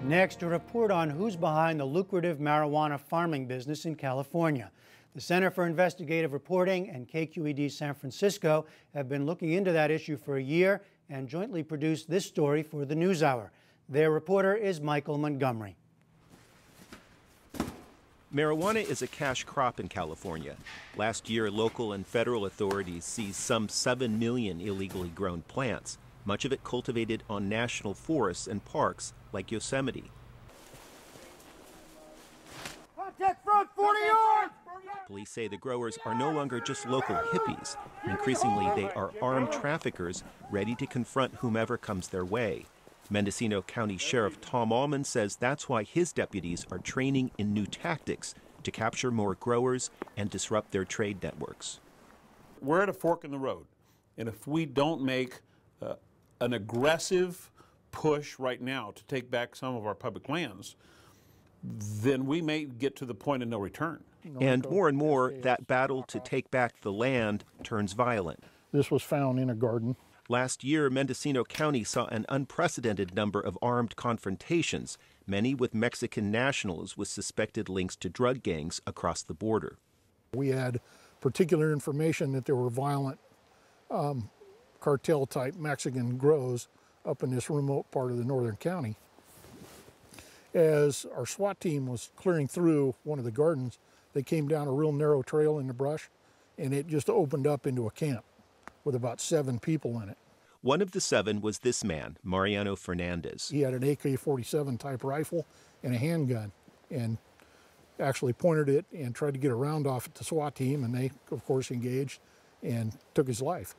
Next, a report on who's behind the lucrative marijuana farming business in California. The Center for Investigative Reporting and KQED San Francisco have been looking into that issue for a year and jointly produced this story for the NewsHour. Their reporter is Michael Montgomery. Marijuana is a cash crop in California. Last year, local and federal authorities seized some 7 million illegally grown plants, much of it cultivated on national forests and parks like Yosemite. Contact front, 40 yards! Police say the growers are no longer just local hippies. Increasingly, they are armed traffickers ready to confront whomever comes their way. Mendocino County Sheriff Tom Allman says that's why his deputies are training in new tactics to capture more growers and disrupt their trade networks. We're at a fork in the road, and if we don't make an aggressive push right now to take back some of our public lands, then we may get to the point of no return. And more, that battle to take back the land turns violent. This was found in a garden. Last year, Mendocino County saw an unprecedented number of armed confrontations, many with Mexican nationals with suspected links to drug gangs across the border. We had particular information that there were violent cartel-type Mexican grows up in this remote part of the northern county. As our SWAT team was clearing through one of the gardens, they came down a real narrow trail in the brush, and it just opened up into a camp with about 7 people in it. One of the 7 was this man, Mariano Fernandez. He had an AK-47 type rifle and a handgun, and actually pointed it and tried to get a round off at the SWAT team, and they, of course, engaged and took his life.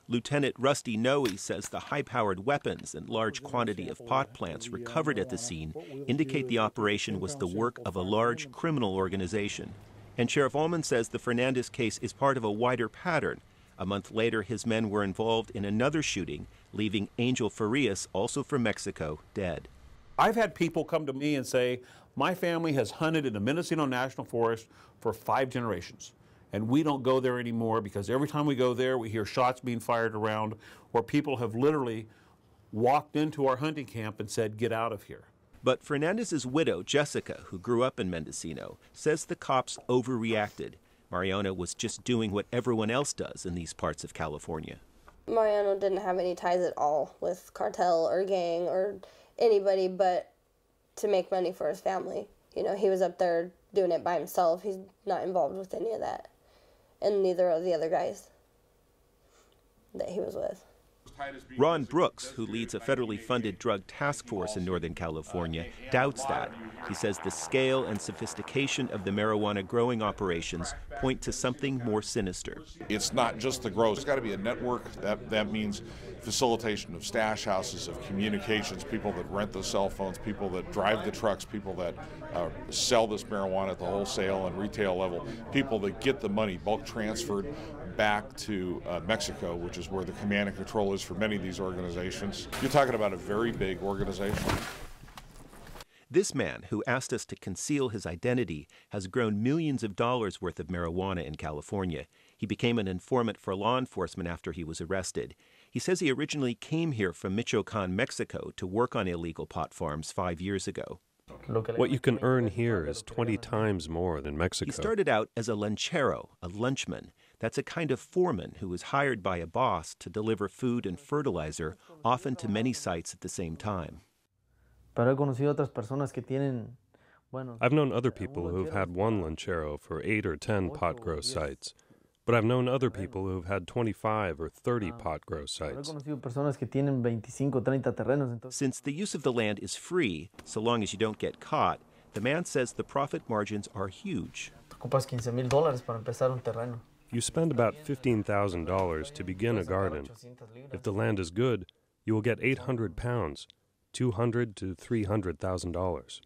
Lieutenant Rusty Noe says the high-powered weapons and large quantity of pot plants recovered at the scene indicate the operation was the work of a large criminal organization. And Sheriff Allman says the Fernandez case is part of a wider pattern. A month later, his men were involved in another shooting, leaving Angel Farias, also from Mexico, dead. I've had people come to me and say, my family has hunted in the Mendocino National Forest for 5 generations. And we don't go there anymore because every time we go there, we hear shots being fired around, or people have literally walked into our hunting camp and said, get out of here. But Fernandez's widow, Jessica, who grew up in Mendocino, says the cops overreacted. Mariano was just doing what everyone else does in these parts of California. Mariano didn't have any ties at all with cartel or gang or anybody but to make money for his family. You know, he was up there doing it by himself. He's not involved with any of that. And neither of the other guys that he was with. Ron Brooks, who leads a federally funded drug task force in Northern California, doubts that. He says the scale and sophistication of the marijuana growing operations point to something more sinister. It's not just the grows. It's got to be a network. That means facilitation of stash houses, of communications, people that rent the cell phones, people that drive the trucks, people that sell this marijuana at the wholesale and retail level, people that get the money bulk transferred back to Mexico, which is where the command and control is for many of these organizations. You're talking about a very big organization. This man, who asked us to conceal his identity, has grown millions of dollars worth of marijuana in California. He became an informant for law enforcement after he was arrested. He says he originally came here from Michoacan, Mexico, to work on illegal pot farms 5 years ago. What you can earn here is 20 times more than Mexico. He started out as a lanchero, a lunchman. That's a kind of foreman who is hired by a boss to deliver food and fertilizer, often to many sites at the same time. I've known other people who have had one lanchero for 8 or 10 pot grow sites, but I've known other people who have had 25 or 30 pot grow sites. Since the use of the land is free, so long as you don't get caught, the man says the profit margins are huge. You spend about $15,000 to begin a garden. If the land is good, you will get 800 pounds, $200,000 to $300,000.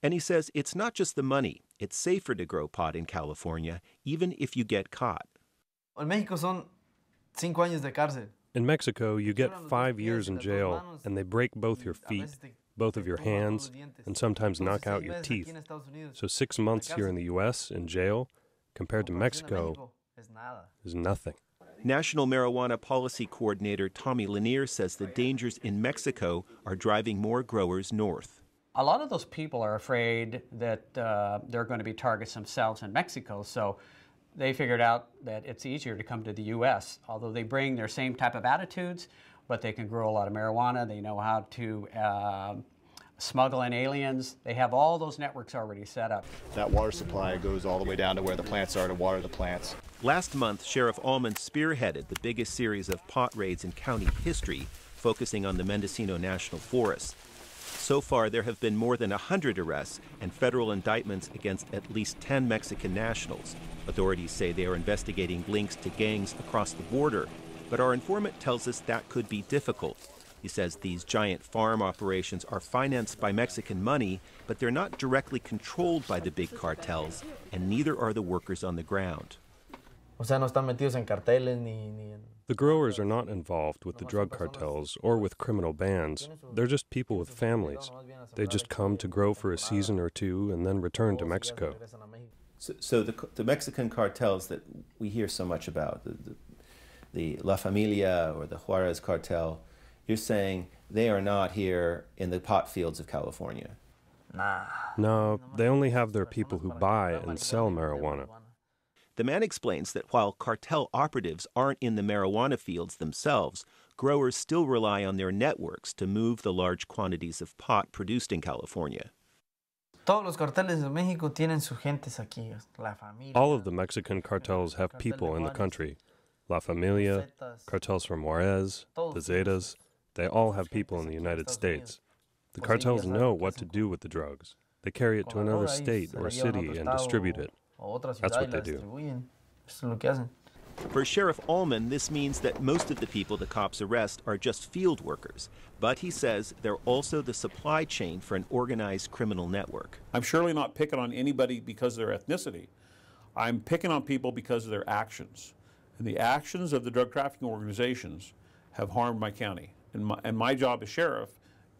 And he says it's not just the money. It's safer to grow pot in California, even if you get caught. In Mexico, you get 5 years in jail, and they break both your feet, both of your hands, and sometimes knock out your teeth. So 6 months here in the U.S. in jail, compared to Mexico, is nothing. National Marijuana Policy Coordinator Tommy LaNier says the dangers in Mexico are driving more growers north. A lot of those people are afraid that they're going to be targets themselves in Mexico, so they figured out that it's easier to come to the U.S. Although they bring their same type of attitudes, but they can grow a lot of marijuana. They know how to smuggle in aliens. They have all those networks already set up. That water supply goes all the way down to where the plants are to water the plants. Last month, Sheriff Allman spearheaded the biggest series of pot raids in county history, focusing on the Mendocino National Forest. So far, there have been more than 100 arrests and federal indictments against at least 10 Mexican nationals. Authorities say they are investigating links to gangs across the border, but our informant tells us that could be difficult. He says these giant farm operations are financed by Mexican money, but they're not directly controlled by the big cartels, and neither are the workers on the ground. The growers are not involved with the drug cartels or with criminal bands. They're just people with families. They just come to grow for a season or two and then return to Mexico. So the Mexican cartels that we hear so much about, the La Familia or the Juarez cartel, you're saying they are not here in the pot fields of California? No, they only have their people who buy and sell marijuana. The man explains that while cartel operatives aren't in the marijuana fields themselves, growers still rely on their networks to move the large quantities of pot produced in California. All of the Mexican cartels have people in the country. La Familia, cartels from Juarez, the Zetas, they all have people in the United States. The cartels know what to do with the drugs. They carry it to another state or city and distribute it. That's what they do. For Sheriff Allman, this means that most of the people the cops arrest are just field workers. But he says they're also the supply chain for an organized criminal network. I'm surely not picking on anybody because of their ethnicity. I'm picking on people because of their actions. And the actions of the drug trafficking organizations have harmed my county. And my job as sheriff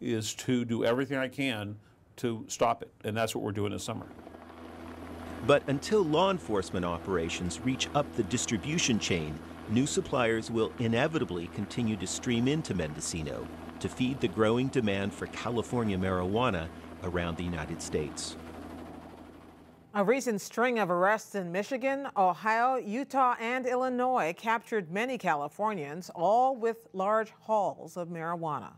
is to do everything I can to stop it. And that's what we're doing this summer. But until law enforcement operations reach up the distribution chain, new suppliers will inevitably continue to stream into Mendocino to feed the growing demand for California marijuana around the United States. A recent string of arrests in Michigan, Ohio, Utah, and Illinois captured many Californians, all with large hauls of marijuana.